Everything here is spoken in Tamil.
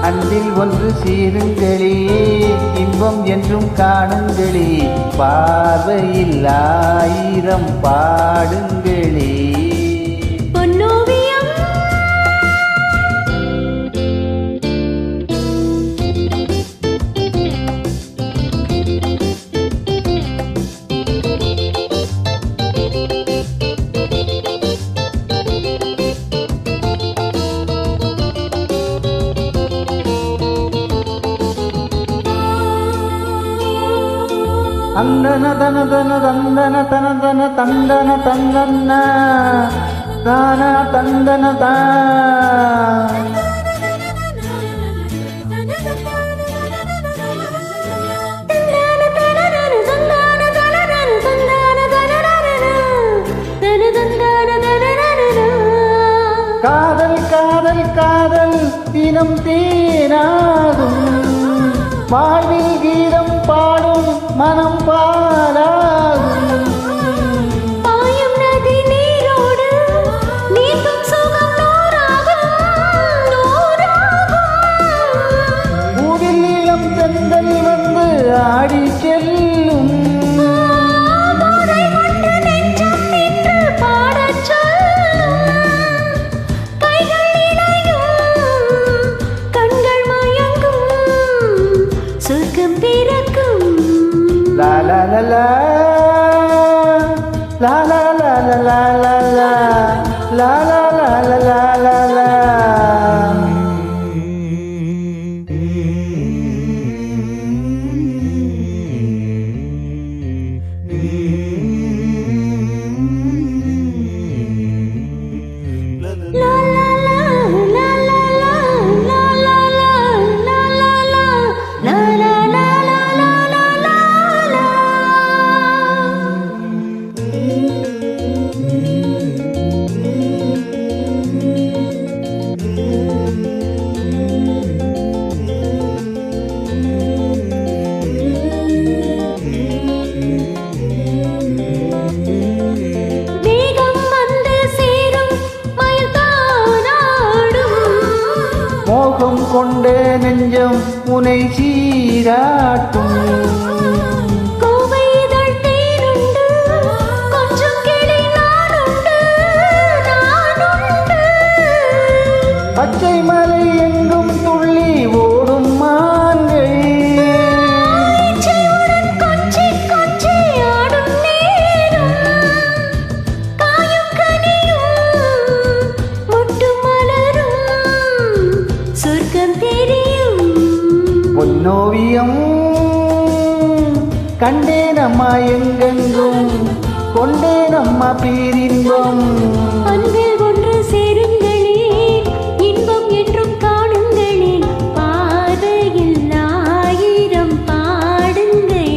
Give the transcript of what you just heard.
அன்பில் ஒன்று சீருங்களே, இன்பம் என்றும் காணுங்களே, பார்வையில் 1000 பாடுங்களே. தந்தன தனதன தந்தன தனதன தந்தன தந்தன தான தந்தன தா. காதல் காதல் காதல் தினம் தேனாகும், வாழ்வில் கீதம் பாடும் மனம் பாடாகும். பாயும் நதி நீரோடு நீக்கும் சுகம் ஊரில் இளம் தென்றல் வந்து ஆடி செல்லும், la la la la la la la la la la la la la la la la la. மோகம் கொண்டே நெஞ்சம் உனை சீராட்டும், பச்சை மலை எங்கும் துள்ளி ஓடும் மான்கள், பொன்னோவியம் கண்டேனம்மா எங்கெங்கும், கொண்டேனம்மா பேரின்பம். அன்பில் ஒன்று சேருங்களே, இன்பம் என்றும் காணுங்களே, பாதையில் 1000 பாடுங்களே.